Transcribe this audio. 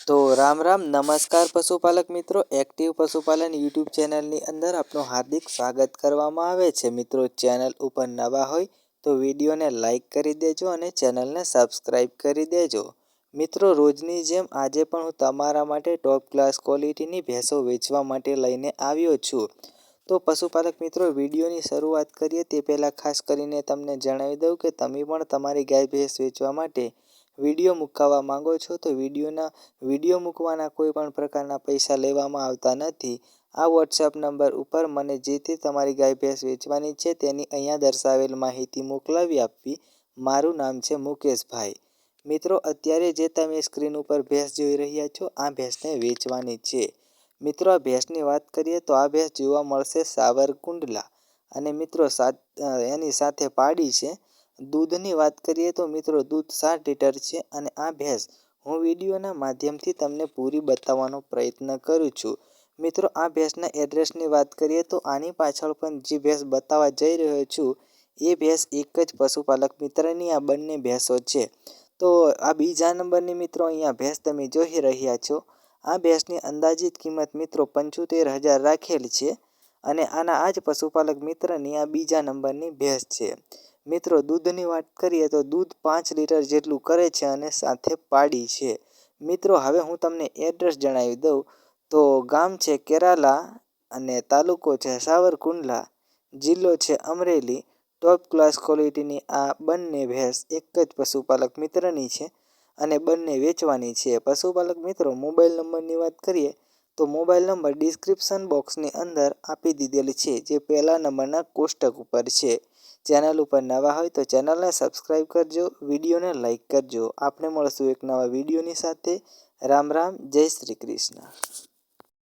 તો રામ રામ નમસ્કાર પશુપાલક મિત્રો, એક્ટિવ પશુપાલન યુટ્યુબ ચેનલની અંદર આપનું હાર્દિક સ્વાગત કરવામાં આવે છે. મિત્રો ચેનલ ઉપર નવા હોય તો વિડીયોને લાઇક કરી દેજો અને ચેનલને સબસ્ક્રાઈબ કરી દેજો. મિત્રો રોજની જેમ આજે પણ હું તમારા માટે ટોપ ક્લાસ ક્વોલિટીની ભેંસો વેચવા માટે લઈને આવ્યો છું. તો પશુપાલક મિત્રો વિડીયોની શરૂઆત કરીએ તે પહેલાં ખાસ કરીને તમને જણાવી દઉં કે તમે પણ તમારી ગાય ભેંસ વેચવા માટે વિડીયો મુકાવવા માંગો છો તો વિડીયો મૂકવાના કોઈ પણ પ્રકારના પૈસા લેવામાં આવતા નથી. આ વોટ્સએપ નંબર ઉપર મને જે તે તમારી ગાય ભેંસ વેચવાની છે તેની અહીંયા દર્શાવેલ માહિતી મોકલાવી આપવી. મારું નામ છે મુકેશભાઈ. મિત્રો અત્યારે જે તમે સ્ક્રીન ઉપર ભેંસ જોઈ રહ્યા છો આ ભેંસને વેચવાની છે. મિત્રો આ ભેંસની વાત કરીએ તો આ ભેંસ જોવા મળશે સાવરકુંડલા અને મિત્રો એની સાથે પાડી છે. દૂધની વાત કરીએ તો મિત્રો દૂધ 7 લીટર છે અને આ ભેંસ હું વિડીયોના માધ્યમથી તમને પૂરી બતાવવાનો પ્રયત્ન કરું છું. મિત્રો આ ભેંસના એડ્રેસની વાત કરીએ તો આની પાછળ પણ જે ભેંસ બતાવવા જઈ રહ્યો છું એ ભેંસ એક જ પશુપાલક મિત્રની આ બંને ભેંસો છે. તો આ બીજા નંબરની મિત્રો અહીંયા ભેંસ તમે જોઈ રહ્યા છો. આ ભેંસની અંદાજિત કિંમત મિત્રો 75,000 રાખેલ છે અને આના આ જ પશુપાલક મિત્રની આ બીજા નંબરની ભેંસ છે. મિત્રો દૂધની વાત કરીએ તો દૂધ 5 લીટર જેટલું કરે છે અને સાથે પાડી છે. મિત્રો હવે હું તમને એડ્રેસ જણાવી દઉં તો ગામ છે કેરાલા અને તાલુકો છે સાવરકુંડલા, જિલ્લો છે અમરેલી. ટોપ ક્લાસ ક્વોલિટીની આ બંને ભેંસ એક જ પશુપાલક મિત્રની છે અને બંને વેચવાની છે. પશુપાલક મિત્રો મોબાઈલ નંબરની વાત કરીએ તો મોબાઈલ નંબર ડિસ્ક્રિપ્શન બોક્સની અંદર આપી દીધેલ છે જે પહેલા નંબરના કોષ્ટક ઉપર છે. ચેનલ ઉપર નવા હોય તો ચેનલને સબસ્ક્રાઈબ કરજો, વિડીયોને લાઇક કરજો. આપણે મળશું એક નવા વિડીયોની સાથે. રામ રામ, જય શ્રી કૃષ્ણ.